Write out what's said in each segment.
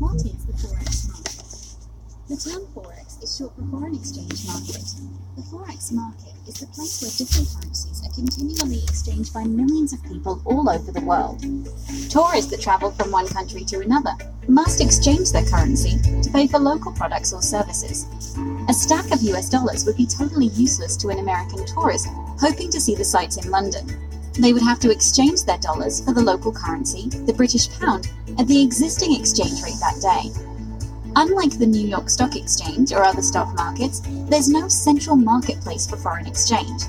What is the Forex market? The term Forex is short for foreign exchange market. The Forex market is the place where different currencies are continually exchanged by millions of people all over the world. Tourists that travel from one country to another must exchange their currency to pay for local products or services. A stack of US dollars would be totally useless to an American tourist hoping to see the sights in London. They would have to exchange their dollars for the local currency, the British pound, at the existing exchange rate that day. Unlike the New York Stock Exchange or other stock markets, there's no central marketplace for foreign exchange.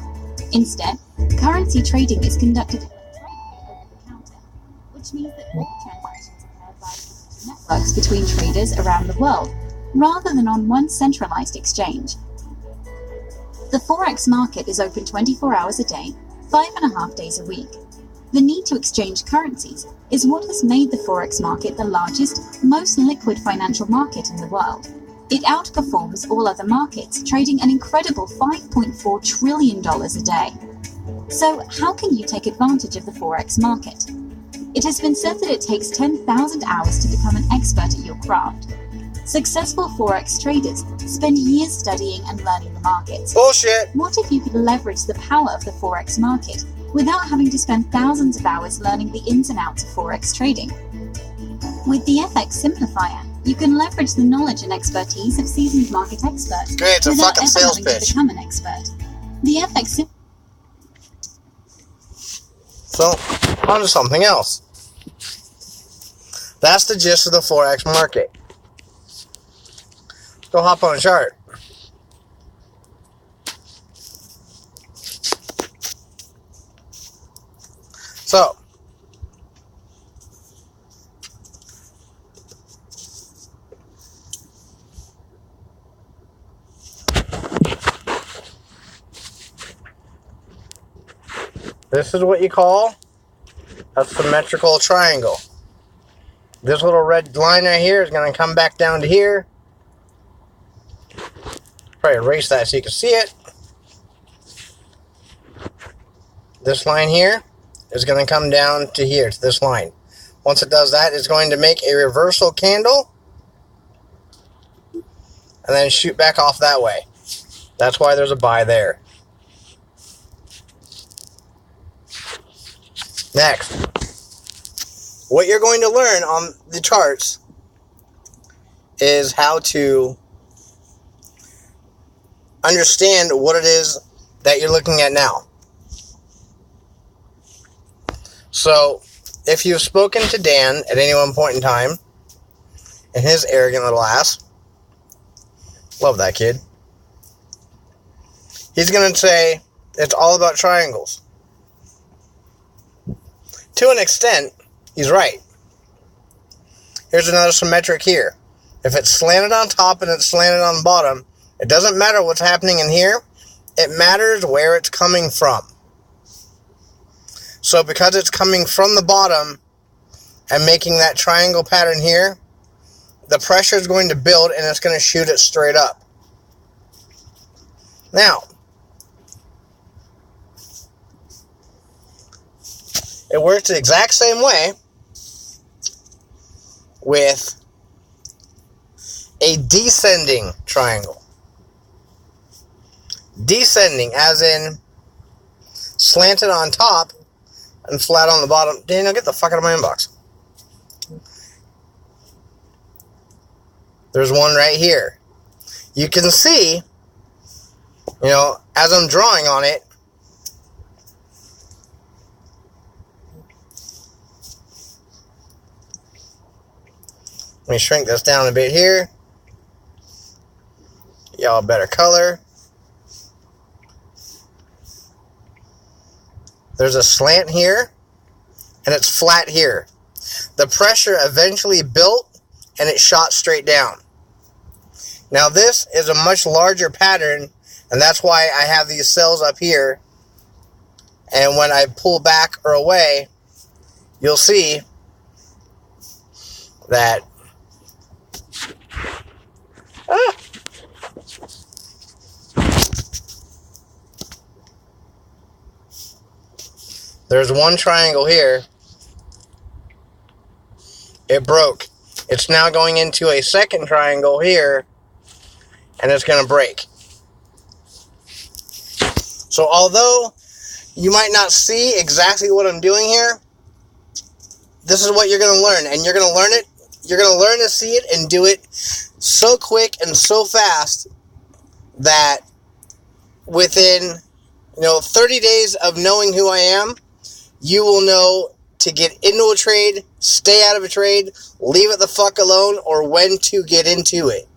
Instead, currency trading is conducted electronically over the counter, which means that all transactions occur via networks between traders around the world, rather than on one centralized exchange. The Forex market is open 24 hours a day, 5.5 days a week. The need to exchange currencies is what has made the Forex market the largest, most liquid financial market in the world. It outperforms all other markets, trading an incredible $5.4 trillion a day. So how can you take advantage of the Forex market? It has been said that it takes 10,000 hours to become an expert at your craft. Successful Forex traders spend years studying and learning the markets. Bullshit! What if you could leverage the power of the Forex market without having to spend thousands of hours learning the ins and outs of Forex trading? With the FX Simplifier, you can leverage the knowledge and expertise of seasoned market experts Great, it's a without fucking ever sales having to pitch. become an expert. The FX So, on to something else. That's the gist of the Forex market. Go hop on a chart. So, this is what you call a symmetrical triangle. This little red line right here is going to come back down to here. Probably erase that so you can see it. This line here is going to come down to here, to this line. Once it does that, it's going to make a reversal candle and then shoot back off that way. That's why there's a buy there. Next, what you're going to learn on the charts is how to understand what it is that you're looking at now. So, if you've spoken to Dan at any one point in time, and his arrogant little ass, love that kid, he's going to say it's all about triangles. To an extent, he's right. Here's another symmetric here. If it's slanted on top and it's slanted on the bottom, it doesn't matter what's happening in here. It matters where it's coming from. So because it's coming from the bottom and making that triangle pattern here, the pressure is going to build and it's going to shoot it straight up. Now, it works the exact same way with a descending triangle. Descending, as in slanted on top and flat on the bottom. Daniel, get the fuck out of my inbox. There's one right here. You can see, as I'm drawing on it, let me shrink this down a bit here. Y'all better color. There's a slant here, and it's flat here. The pressure eventually built, and it shot straight down. Now this is a much larger pattern, and that's why I have these cells up here. And when I pull back or away, you'll see that there's one triangle here. It broke. It's now going into a second triangle here, and it's going to break. So although you might not see exactly what I'm doing here, this is what you're going to learn, and you're going to learn it. You're going to learn to see it and do it so quick and so fast that within 30 days of knowing who I am, you will know to get into a trade, stay out of a trade, leave it the fuck alone, or when to get into it.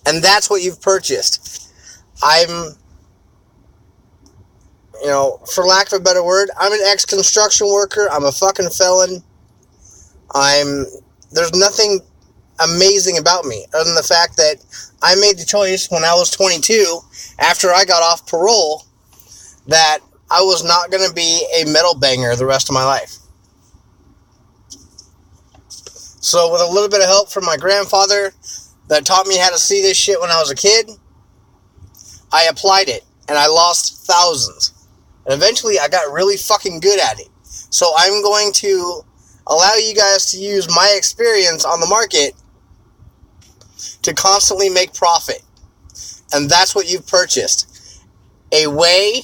And that's what you've purchased. I'm, for lack of a better word, I'm an ex-construction worker. I'm a fucking felon. There's nothing amazing about me other than the fact that I made the choice when I was 22, after I got off parole, that I was not going to be a metal banger the rest of my life. So with a little bit of help from my grandfather that taught me how to see this shit when I was a kid, I applied it and I lost thousands. And eventually I got really fucking good at it. So I'm going to allow you guys to use my experience on the market to constantly make profit. And that's what you've purchased. A way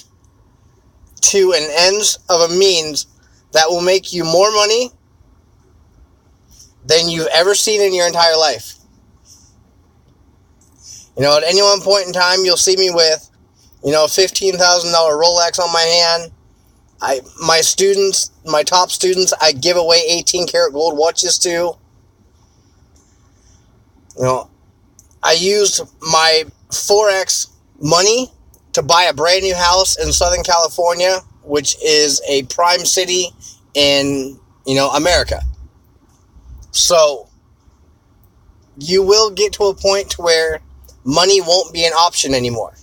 to an ends of a means that will make you more money than you've ever seen in your entire life. At any one point in time, you'll see me with, a $15,000 Rolex on my hand. My top students, I give away 18 karat gold watches to. I used my Forex money to buy a brand new house in Southern California, which is a prime city in, America. So, you will get to a point to where money won't be an option anymore.